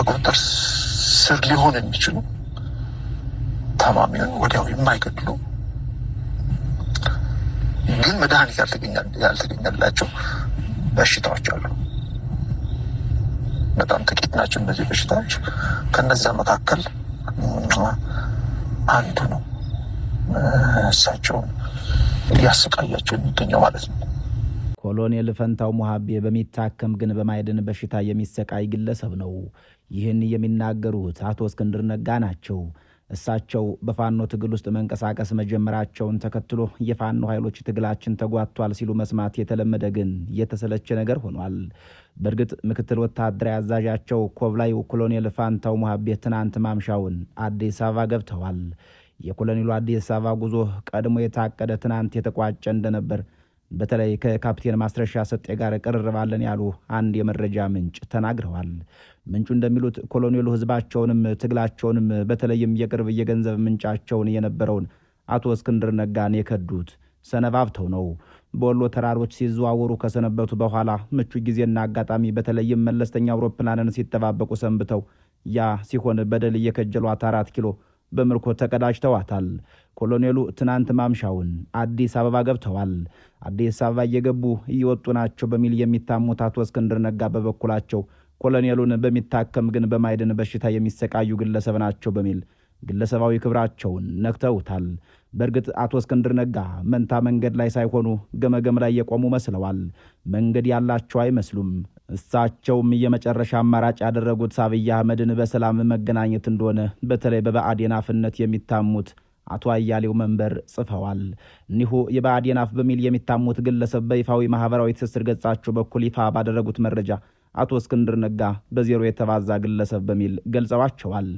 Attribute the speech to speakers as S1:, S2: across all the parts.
S1: በቁጥጥር ስር ሊሆን የሚችሉ ታማሚውን ወዲያው የማይገድሉ ግን መድኃኒት ያልተገኘላቸው በሽታዎች አሉ። በጣም ጥቂት ናቸው እነዚህ በሽታዎች። ከነዛ መካከል አንዱ ነው እሳቸውን እያሰቃያቸው የሚገኘው ማለት ነው።
S2: ኮሎኔል ፈንታው ሙሃቤ በሚታከም ግን በማይድን በሽታ የሚሰቃይ ግለሰብ ነው። ይህን የሚናገሩት አቶ እስክንድር ነጋ ናቸው። እሳቸው በፋኖ ትግል ውስጥ መንቀሳቀስ መጀመራቸውን ተከትሎ የፋኖ ኃይሎች ትግላችን ተጓቷል ሲሉ መስማት የተለመደ ግን የተሰለቸ ነገር ሆኗል። በእርግጥ ምክትል ወታደራዊ አዛዣቸው ኮብላዩ ኮሎኔል ፈንታው ሙሃቤ ትናንት ማምሻውን አዲስ አበባ ገብተዋል። የኮሎኔሉ አዲስ አበባ ጉዞ ቀድሞ የታቀደ ትናንት የተቋጨ እንደነበር በተለይ ከካፕቴን ማስረሻ ሰጤ ጋር ቀርረባለን ያሉ አንድ የመረጃ ምንጭ ተናግረዋል። ምንጩ እንደሚሉት ኮሎኔሉ ህዝባቸውንም ትግላቸውንም በተለይም የቅርብ የገንዘብ ምንጫቸውን የነበረውን አቶ እስክንድር ነጋን የከዱት ሰነባብተው ነው። በወሎ ተራሮች ሲዘዋወሩ ከሰነበቱ በኋላ ምቹ ጊዜና አጋጣሚ በተለይም መለስተኛ አውሮፕላንን ሲተባበቁ ሰንብተው ያ ሲሆን በደል የከጀሏት 4 ኪሎ በምርኮ ተቀዳጅተዋታል። ኮሎኔሉ ትናንት ማምሻውን አዲስ አበባ ገብተዋል። አዲስ አበባ እየገቡ እየወጡ ናቸው በሚል የሚታሙት አቶ እስክንድር ነጋ በበኩላቸው ኮሎኔሉን በሚታከም ግን በማይድን በሽታ የሚሰቃዩ ግለሰብ ናቸው በሚል ግለሰባዊ ክብራቸውን ነክተውታል። በእርግጥ አቶ እስክንድር ነጋ መንታ መንገድ ላይ ሳይሆኑ ገመገም ላይ የቆሙ መስለዋል። መንገድ ያላቸው አይመስሉም። እሳቸውም የመጨረሻ አማራጭ ያደረጉት አብይ አህመድን በሰላም መገናኘት እንደሆነ በተለይ በብአዴን አፍነት የሚታሙት አቶ አያሌው መንበር ጽፈዋል። እኒሁ የብአዴን አፍ በሚል የሚታሙት ግለሰብ በይፋዊ ማህበራዊ ትስስር ገጻቸው በኩል ይፋ ባደረጉት መረጃ አቶ እስክንድር ነጋ በዜሮ የተባዛ ግለሰብ በሚል ገልጸዋቸዋል።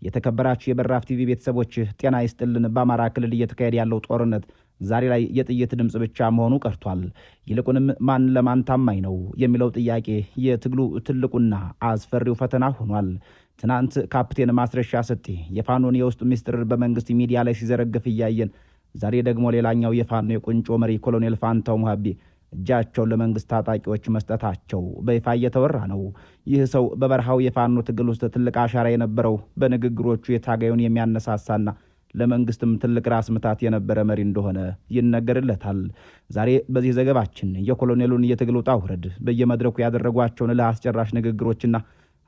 S2: የተከበራችሁ የበራፍ ቲቪ ቤተሰቦች ጤና ይስጥልን። በአማራ ክልል እየተካሄደ ያለው ጦርነት ዛሬ ላይ የጥይት ድምጽ ብቻ መሆኑ ቀርቷል። ይልቁንም ማን ለማን ታማኝ ነው የሚለው ጥያቄ የትግሉ ትልቁና አስፈሪው ፈተና ሆኗል። ትናንት ካፕቴን ማስረሻ ሰጤ የፋኖን የውስጥ ሚስጥር በመንግስት ሚዲያ ላይ ሲዘረግፍ እያየን፣ ዛሬ ደግሞ ሌላኛው የፋኖ የቁንጮ መሪ ኮሎኔል ፈንታው ሙሃቤ እጃቸውን ለመንግስት ታጣቂዎች መስጠታቸው በይፋ እየተወራ ነው። ይህ ሰው በበረሃው የፋኖ ትግል ውስጥ ትልቅ አሻራ የነበረው በንግግሮቹ የታጋዩን የሚያነሳሳና ለመንግስትም ትልቅ ራስ ምታት የነበረ መሪ እንደሆነ ይነገርለታል። ዛሬ በዚህ ዘገባችን የኮሎኔሉን የትግል ውጣ ውረድ፣ በየመድረኩ ያደረጓቸውን ለአስጨራሽ ንግግሮችና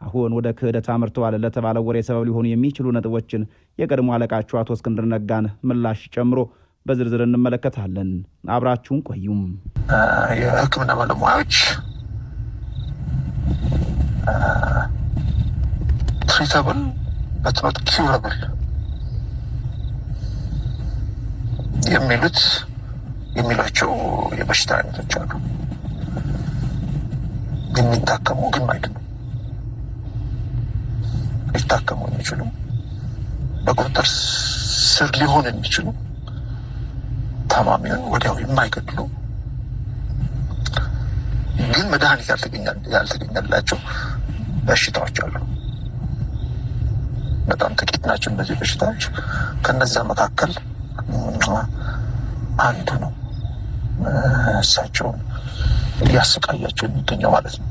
S2: አሁን ወደ ክህደት አምርተዋል ለተባለው ወሬ ሰበብ ሊሆኑ የሚችሉ ነጥቦችን የቀድሞ አለቃቸው አቶ እስክንድር ነጋን ምላሽ ጨምሮ በዝርዝር እንመለከታለን። አብራችሁን ቆዩም።
S1: የሕክምና ባለሙያዎች ትሪተብል በት ኖት ኪውረብል የሚሏቸው የበሽታ አይነቶች አሉ። የሚታከሙ ግን አይደሉም። ሊታከሙ የሚችሉ በቁጥጥር ስር ሊሆን የሚችሉ ታማሚውን ወዲያው የማይገድሉ ግን መድኃኒት ያልተገኘላቸው በሽታዎች አሉ። በጣም ጥቂት ናቸው እነዚህ በሽታዎች። ከነዛ መካከል አንዱ ነው እሳቸውን እያሰቃያቸው የሚገኘው ማለት ነው።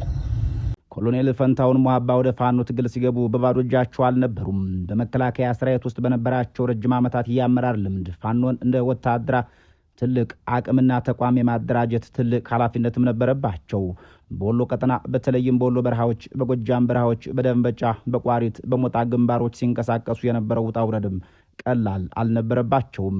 S2: ኮሎኔል ፈንታውን ሙሃቤ ወደ ፋኖ ትግል ሲገቡ በባዶ እጃቸው አልነበሩም። በመከላከያ ሰራዊት ውስጥ በነበራቸው ረጅም ዓመታት የአመራር ልምድ ፋኖን እንደ ወታደራ ትልቅ አቅምና ተቋም የማደራጀት ትልቅ ኃላፊነትም ነበረባቸው። በወሎ ቀጠና በተለይም በወሎ በረሃዎች፣ በጎጃም በረሃዎች፣ በደንበጫ፣ በቋሪት፣ በሞጣ ግንባሮች ሲንቀሳቀሱ የነበረው ውጣ ውረድም ቀላል አልነበረባቸውም።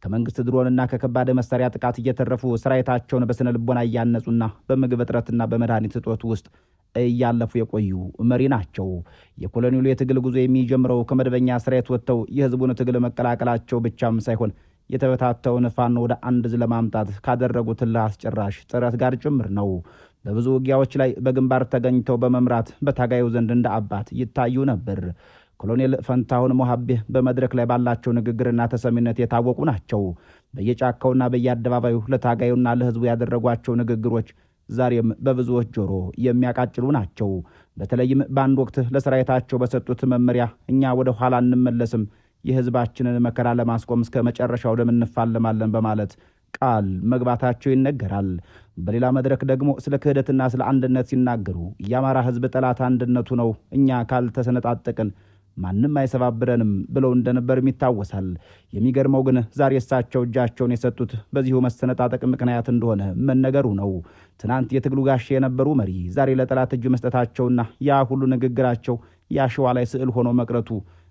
S2: ከመንግስት ድሮንና ከከባድ መሳሪያ ጥቃት እየተረፉ ሰራዊታቸውን በስነ ልቦና እያነጹና በምግብ እጥረትና በመድኃኒት እጦት ውስጥ እያለፉ የቆዩ መሪ ናቸው። የኮሎኔሉ የትግል ጉዞ የሚጀምረው ከመደበኛ ሰራዊት ወጥተው የህዝቡን ትግል መቀላቀላቸው ብቻም ሳይሆን የተበታተውን ፋኖ ወደ አንድ ለማምጣት ካደረጉት ለአስጨራሽ ጥረት ጋር ጭምር ነው። በብዙ ውጊያዎች ላይ በግንባር ተገኝተው በመምራት በታጋዩ ዘንድ እንደ አባት ይታዩ ነበር። ኮሎኔል ፈንታውን ሙሃቤ በመድረክ ላይ ባላቸው ንግግርና ተሰሚነት የታወቁ ናቸው። በየጫካውና በየአደባባዩ ለታጋዩና ለህዝቡ ያደረጓቸው ንግግሮች ዛሬም በብዙዎች ጆሮ የሚያቃጭሉ ናቸው። በተለይም በአንድ ወቅት ለሰራዊታቸው በሰጡት መመሪያ እኛ ወደ ኋላ እንመለስም፣ የህዝባችንን መከራ ለማስቆም እስከ መጨረሻው ደም እንፋለማለን በማለት ቃል መግባታቸው ይነገራል። በሌላ መድረክ ደግሞ ስለ ክህደትና ስለ አንድነት ሲናገሩ የአማራ ሕዝብ ጠላት አንድነቱ ነው፣ እኛ ካልተሰነጣጠቅን ማንም አይሰባብረንም ብለው እንደነበርም ይታወሳል። የሚገርመው ግን ዛሬ እሳቸው እጃቸውን የሰጡት በዚሁ መሰነጣጠቅ ምክንያት እንደሆነ መነገሩ ነው። ትናንት የትግሉ ጋሻ የነበሩ መሪ ዛሬ ለጠላት እጅ መስጠታቸውና ያ ሁሉ ንግግራቸው የአሸዋ ላይ ስዕል ሆኖ መቅረቱ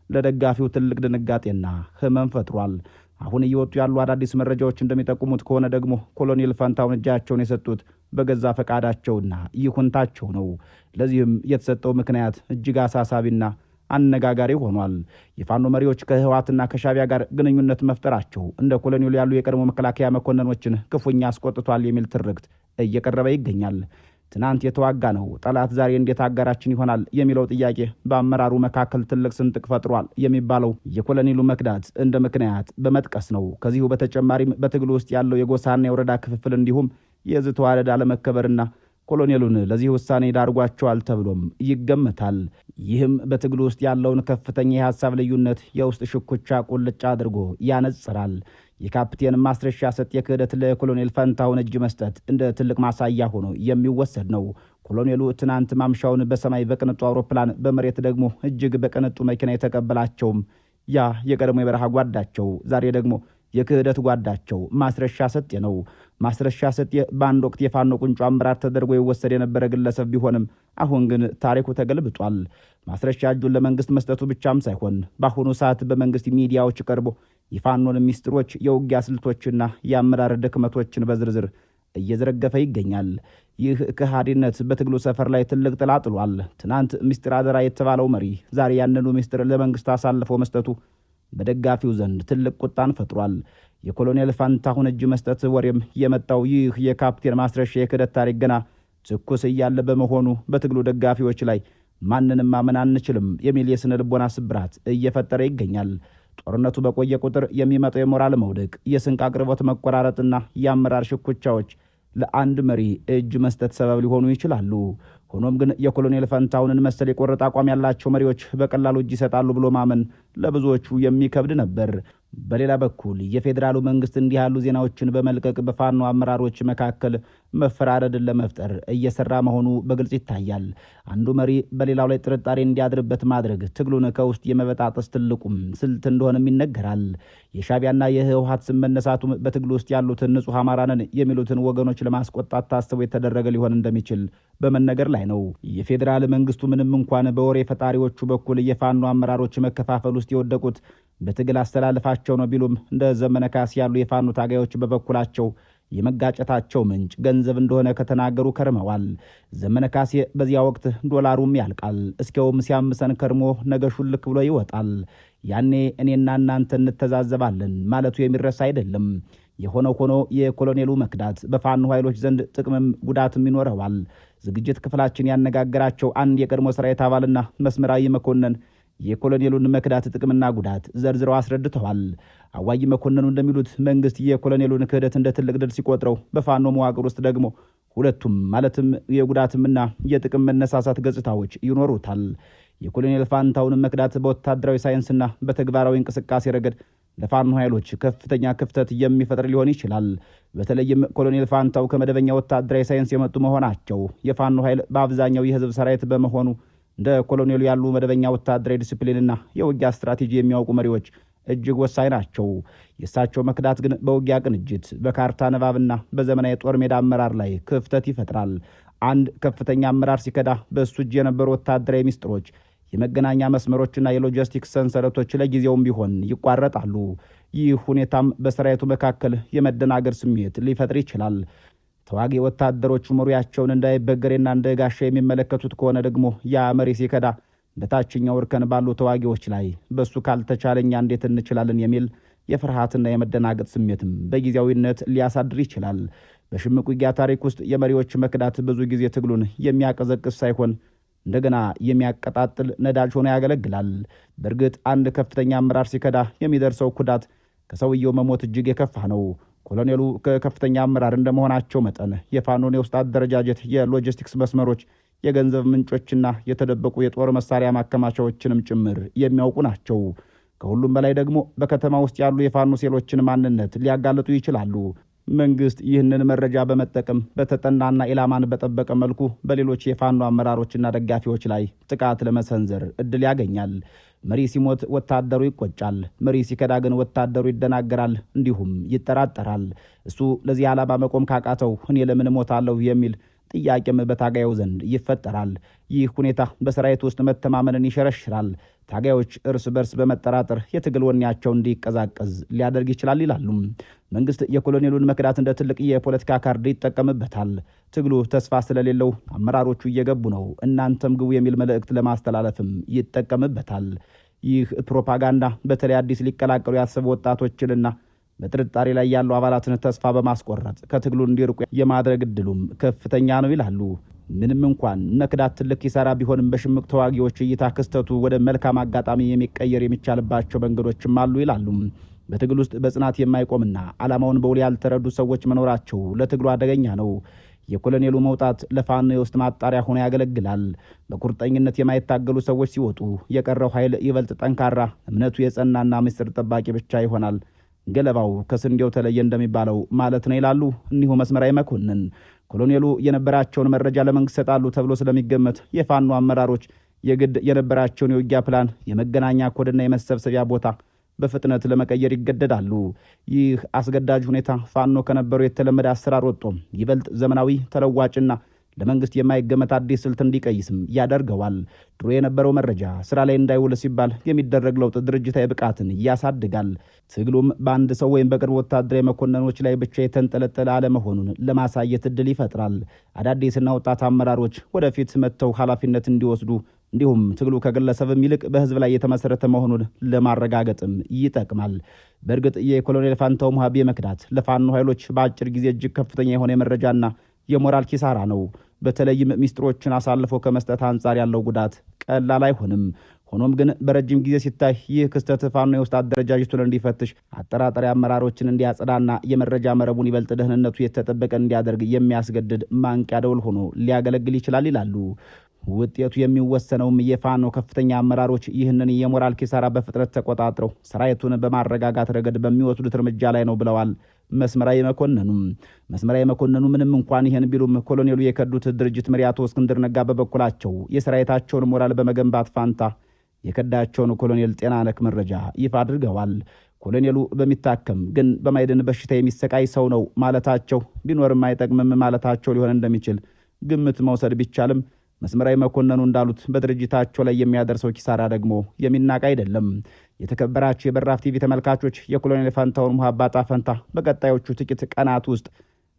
S2: ለደጋፊው ትልቅ ድንጋጤና ህመም ፈጥሯል። አሁን እየወጡ ያሉ አዳዲስ መረጃዎች እንደሚጠቁሙት ከሆነ ደግሞ ኮሎኔል ፋንታሁን እጃቸውን የሰጡት በገዛ ፈቃዳቸውና ይሁንታቸው ነው። ለዚህም የተሰጠው ምክንያት እጅግ አሳሳቢና አነጋጋሪ ሆኗል። የፋኖ መሪዎች ከህወሓትና ከሻቢያ ጋር ግንኙነት መፍጠራቸው እንደ ኮሎኔሉ ያሉ የቀድሞ መከላከያ መኮንኖችን ክፉኛ አስቆጥቷል የሚል ትርክት እየቀረበ ይገኛል። ትናንት የተዋጋ ነው ጠላት ዛሬ እንዴት አጋራችን ይሆናል የሚለው ጥያቄ በአመራሩ መካከል ትልቅ ስንጥቅ ፈጥሯል የሚባለው የኮሎኔሉ መክዳት እንደ ምክንያት በመጥቀስ ነው። ከዚሁ በተጨማሪም በትግሉ ውስጥ ያለው የጎሳና የወረዳ ክፍፍል እንዲሁም የህዝብ ተዋረድ አለመከበርና ኮሎኔሉን ለዚህ ውሳኔ ዳርጓቸዋል ተብሎም ይገመታል። ይህም በትግሉ ውስጥ ያለውን ከፍተኛ የሐሳብ ልዩነት፣ የውስጥ ሽኩቻ ቁልጭ አድርጎ ያነጽራል። የካፕቴን ማስረሻ ሰጤ ክህደት ለኮሎኔል ፋንታሁን እጅ መስጠት እንደ ትልቅ ማሳያ ሆኖ የሚወሰድ ነው። ኮሎኔሉ ትናንት ማምሻውን በሰማይ በቅንጡ አውሮፕላን በመሬት ደግሞ እጅግ በቅንጡ መኪና የተቀበላቸውም ያ የቀድሞ የበረሃ ጓዳቸው ዛሬ ደግሞ የክህደት ጓዳቸው ማስረሻ ሰጤ ነው። ማስረሻ ሰጤ በአንድ ወቅት የፋኖ ቁንጮ አመራር ተደርጎ ይወሰድ የነበረ ግለሰብ ቢሆንም አሁን ግን ታሪኩ ተገልብጧል። ማስረሻ እጁን ለመንግስት መስጠቱ ብቻም ሳይሆን በአሁኑ ሰዓት በመንግስት ሚዲያዎች ቀርቦ የፋኖን ሚስጥሮች፣ የውጊያ ስልቶችና የአመራር ድክመቶችን በዝርዝር እየዘረገፈ ይገኛል። ይህ ከሃዲነት በትግሉ ሰፈር ላይ ትልቅ ጥላ ጥሏል። ትናንት ሚስጥር አደራ የተባለው መሪ ዛሬ ያንኑ ሚስጥር ለመንግስት አሳልፎ መስጠቱ በደጋፊው ዘንድ ትልቅ ቁጣን ፈጥሯል። የኮሎኔል ፋንታሁን እጅ መስጠት ወሬም የመጣው ይህ የካፕቴን ማስረሻ የክህደት ታሪክ ገና ትኩስ እያለ በመሆኑ በትግሉ ደጋፊዎች ላይ ማንንም ማመን አንችልም የሚል የስነ ልቦና ስብራት እየፈጠረ ይገኛል። ጦርነቱ በቆየ ቁጥር የሚመጣው የሞራል መውደቅ፣ የስንቅ አቅርቦት መቆራረጥና የአመራር ሽኩቻዎች ለአንድ መሪ እጅ መስጠት ሰበብ ሊሆኑ ይችላሉ። ሆኖም ግን የኮሎኔል ፋንታሁንን መሰል የቆረጠ አቋም ያላቸው መሪዎች በቀላሉ እጅ ይሰጣሉ ብሎ ማመን ለብዙዎቹ የሚከብድ ነበር። በሌላ በኩል የፌዴራሉ መንግስት እንዲህ ያሉ ዜናዎችን በመልቀቅ በፋኖ አመራሮች መካከል መፈራረድን ለመፍጠር እየሰራ መሆኑ በግልጽ ይታያል። አንዱ መሪ በሌላው ላይ ጥርጣሬ እንዲያድርበት ማድረግ ትግሉን ከውስጥ የመበጣጠስ ትልቁም ስልት እንደሆነም ይነገራል። የሻቢያና የህወሓት ስም መነሳቱም በትግሉ ውስጥ ያሉትን ንጹሕ አማራንን የሚሉትን ወገኖች ለማስቆጣት ታስቦ የተደረገ ሊሆን እንደሚችል በመነገር ላይ ነው። የፌዴራል መንግስቱ ምንም እንኳን በወሬ ፈጣሪዎቹ በኩል የፋኖ አመራሮች መከፋፈል ውስጥ የወደቁት በትግል አስተላልፋቸው ነው ቢሉም እንደ ዘመነ ካሴ ያሉ የፋኖ ታጋዮች በበኩላቸው የመጋጨታቸው ምንጭ ገንዘብ እንደሆነ ከተናገሩ ከርመዋል። ዘመነ ካሴ በዚያ ወቅት ዶላሩም ያልቃል፣ እስኪያውም ሲያምሰን ከርሞ ነገ ሹልክ ብሎ ይወጣል፣ ያኔ እኔና እናንተ እንተዛዘባለን ማለቱ የሚረሳ አይደለም። የሆነው ሆኖ የኮሎኔሉ መክዳት በፋኖ ኃይሎች ዘንድ ጥቅምም ጉዳትም ይኖረዋል። ዝግጅት ክፍላችን ያነጋገራቸው አንድ የቀድሞ ሰራዊት አባልና መስመራዊ መኮንን የኮሎኔሉን መክዳት ጥቅምና ጉዳት ዘርዝረው አስረድተዋል። አዋይ መኮንኑ እንደሚሉት መንግስት የኮሎኔሉን ክህደት እንደ ትልቅ ድል ሲቆጥረው፣ በፋኖ መዋቅር ውስጥ ደግሞ ሁለቱም ማለትም የጉዳትምና የጥቅም መነሳሳት ገጽታዎች ይኖሩታል። የኮሎኔል ፋንታሁን መክዳት በወታደራዊ ሳይንስና በተግባራዊ እንቅስቃሴ ረገድ ለፋኖ ኃይሎች ከፍተኛ ክፍተት የሚፈጥር ሊሆን ይችላል። በተለይም ኮሎኔል ፋንታው ከመደበኛ ወታደራዊ ሳይንስ የመጡ መሆናቸው የፋኖ ኃይል በአብዛኛው የህዝብ ሰራዊት በመሆኑ እንደ ኮሎኔሉ ያሉ መደበኛ ወታደራዊ ዲስፕሊንና የውጊያ ስትራቴጂ የሚያውቁ መሪዎች እጅግ ወሳኝ ናቸው። የእሳቸው መክዳት ግን በውጊያ ቅንጅት፣ በካርታ ንባብና በዘመናዊ ጦር ሜዳ አመራር ላይ ክፍተት ይፈጥራል። አንድ ከፍተኛ አመራር ሲከዳ በእሱ እጅ የነበሩ ወታደራዊ ሚስጥሮች፣ የመገናኛ መስመሮችና የሎጂስቲክስ ሰንሰለቶች ለጊዜውም ቢሆን ይቋረጣሉ። ይህ ሁኔታም በሰራዊቱ መካከል የመደናገር ስሜት ሊፈጥር ይችላል። ተዋጊ ወታደሮቹ መሪያቸውን እንዳይበገሬና እንደ ጋሻ የሚመለከቱት ከሆነ ደግሞ ያ መሪ ሲከዳ በታችኛው እርከን ባሉ ተዋጊዎች ላይ በሱ ካልተቻለኛ እንዴት እንችላለን የሚል የፍርሃትና የመደናገጥ ስሜትም በጊዜያዊነት ሊያሳድር ይችላል። በሽምቅ ውጊያ ታሪክ ውስጥ የመሪዎች መክዳት ብዙ ጊዜ ትግሉን የሚያቀዘቅዝ ሳይሆን እንደገና የሚያቀጣጥል ነዳጅ ሆኖ ያገለግላል። በእርግጥ አንድ ከፍተኛ አመራር ሲከዳ የሚደርሰው ጉዳት ከሰውየው መሞት እጅግ የከፋ ነው። ኮሎኔሉ ከከፍተኛ አመራር እንደመሆናቸው መጠን የፋኖን የውስጥ አደረጃጀት፣ የሎጂስቲክስ መስመሮች፣ የገንዘብ ምንጮችና የተደበቁ የጦር መሳሪያ ማከማቻዎችንም ጭምር የሚያውቁ ናቸው። ከሁሉም በላይ ደግሞ በከተማ ውስጥ ያሉ የፋኖ ሴሎችን ማንነት ሊያጋልጡ ይችላሉ። መንግስት ይህንን መረጃ በመጠቀም በተጠናና ኢላማን በጠበቀ መልኩ በሌሎች የፋኖ አመራሮችና ደጋፊዎች ላይ ጥቃት ለመሰንዘር እድል ያገኛል። መሪ ሲሞት ወታደሩ ይቆጫል፣ መሪ ሲከዳ ግን ወታደሩ ይደናገራል፣ እንዲሁም ይጠራጠራል። እሱ ለዚህ ዓላማ መቆም ካቃተው እኔ ለምን እሞታለሁ የሚል ጥያቄም በታጋዩ ዘንድ ይፈጠራል። ይህ ሁኔታ በሰራዊት ውስጥ መተማመንን ይሸረሽራል። ታጋዮች እርስ በርስ በመጠራጠር የትግል ወኔያቸው እንዲቀዛቀዝ ሊያደርግ ይችላል ይላሉ። መንግስት የኮሎኔሉን መክዳት እንደ ትልቅ የፖለቲካ ካርድ ይጠቀምበታል። ትግሉ ተስፋ ስለሌለው አመራሮቹ እየገቡ ነው፣ እናንተም ግቡ የሚል መልእክት ለማስተላለፍም ይጠቀምበታል። ይህ ፕሮፓጋንዳ በተለይ አዲስ ሊቀላቀሉ ያሰቡ ወጣቶችንና በጥርጣሬ ላይ ያሉ አባላትን ተስፋ በማስቆረጥ ከትግሉ እንዲርቁ የማድረግ እድሉም ከፍተኛ ነው ይላሉ። ምንም እንኳን መክዳት ትልቅ ኪሳራ ቢሆንም በሽምቅ ተዋጊዎች እይታ ክስተቱ ወደ መልካም አጋጣሚ የሚቀየር የሚቻልባቸው መንገዶችም አሉ ይላሉ። በትግል ውስጥ በጽናት የማይቆምና ዓላማውን በውል ያልተረዱ ሰዎች መኖራቸው ለትግሉ አደገኛ ነው። የኮሎኔሉ መውጣት ለፋኖ የውስጥ ማጣሪያ ሆኖ ያገለግላል። በቁርጠኝነት የማይታገሉ ሰዎች ሲወጡ የቀረው ኃይል ይበልጥ ጠንካራ፣ እምነቱ የጸናና ምስጢር ጠባቂ ብቻ ይሆናል። ገለባው ከስንዴው ተለየ እንደሚባለው ማለት ነው ይላሉ እኒሁ መስመራዊ መኮንን። ኮሎኔሉ የነበራቸውን መረጃ ለመንግስት ሰጣሉ ተብሎ ስለሚገመት የፋኖ አመራሮች የግድ የነበራቸውን የውጊያ ፕላን፣ የመገናኛ ኮድና የመሰብሰቢያ ቦታ በፍጥነት ለመቀየር ይገደዳሉ። ይህ አስገዳጅ ሁኔታ ፋኖ ከነበረው የተለመደ አሰራር ወጥቶ ይበልጥ ዘመናዊ፣ ተለዋጭና ለመንግስት የማይገመት አዲስ ስልት እንዲቀይስም ያደርገዋል። ድሮ የነበረው መረጃ ስራ ላይ እንዳይውል ሲባል የሚደረግ ለውጥ ድርጅታዊ ብቃትን ያሳድጋል። ትግሉም በአንድ ሰው ወይም በቅርብ ወታደራዊ መኮንኖች ላይ ብቻ የተንጠለጠለ አለመሆኑን ለማሳየት እድል ይፈጥራል። አዳዲስና ወጣት አመራሮች ወደፊት መጥተው ኃላፊነት እንዲወስዱ እንዲሁም ትግሉ ከግለሰብም ይልቅ በህዝብ ላይ የተመሰረተ መሆኑን ለማረጋገጥም ይጠቅማል። በእርግጥ የኮሎኔል ፋንታው ሙሃቤ መክዳት ለፋኖ ኃይሎች በአጭር ጊዜ እጅግ ከፍተኛ የሆነ የመረጃና የሞራል ኪሳራ ነው። በተለይም ሚስጥሮችን አሳልፎ ከመስጠት አንጻር ያለው ጉዳት ቀላል አይሆንም። ሆኖም ግን በረጅም ጊዜ ሲታይ ይህ ክስተት ፋኖ የውስጥ አደረጃጀቱን እንዲፈትሽ፣ አጠራጣሪ አመራሮችን እንዲያጸዳና የመረጃ መረቡን ይበልጥ ደህንነቱ የተጠበቀ እንዲያደርግ የሚያስገድድ ማንቂያ ደወል ሆኖ ሊያገለግል ይችላል ይላሉ። ውጤቱ የሚወሰነውም የፋኖ ከፍተኛ አመራሮች ይህንን የሞራል ኪሳራ በፍጥነት ተቆጣጥረው ሰራዊቱን በማረጋጋት ረገድ በሚወስዱት እርምጃ ላይ ነው ብለዋል መስመራዊ መኮንኑ ምንም እንኳን ይህን ቢሉም ኮሎኔሉ የከዱት ድርጅት መሪ አቶ እስክንድር ነጋ በበኩላቸው የሰራዊታቸውን ሞራል በመገንባት ፋንታ የከዳቸውን ኮሎኔል ጤና ነክ መረጃ ይፋ አድርገዋል። ኮሎኔሉ በሚታከም ግን በማይድን በሽታ የሚሰቃይ ሰው ነው ማለታቸው ቢኖርም አይጠቅምም ማለታቸው ሊሆን እንደሚችል ግምት መውሰድ ቢቻልም መስመራዊ መኮንኑ እንዳሉት በድርጅታቸው ላይ የሚያደርሰው ኪሳራ ደግሞ የሚናቅ አይደለም። የተከበራችሁ የበራፍ ቲቪ ተመልካቾች የኮሎኔል ፋንታውን ሙሃቤ ዕጣ ፈንታ በቀጣዮቹ ጥቂት ቀናት ውስጥ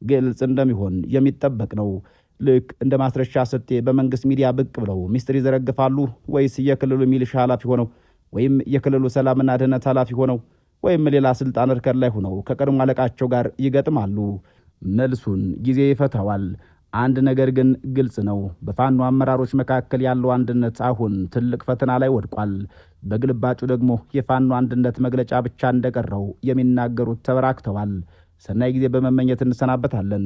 S2: ግልጽ እንደሚሆን የሚጠበቅ ነው። ልክ እንደ ማስረሻ ሰጤ በመንግስት ሚዲያ ብቅ ብለው ሚስጥር ይዘረግፋሉ ወይስ የክልሉ ሚሊሻ ኃላፊ ሆነው ወይም የክልሉ ሰላምና ደህንነት ኃላፊ ሆነው ወይም ሌላ ስልጣን እርከን ላይ ሆነው ከቀድሞ አለቃቸው ጋር ይገጥማሉ? መልሱን ጊዜ ይፈታዋል። አንድ ነገር ግን ግልጽ ነው። በፋኖ አመራሮች መካከል ያለው አንድነት አሁን ትልቅ ፈተና ላይ ወድቋል። በግልባጩ ደግሞ የፋኖ አንድነት መግለጫ ብቻ እንደቀረው የሚናገሩት ተበራክተዋል። ሰናይ ጊዜ በመመኘት እንሰናበታለን።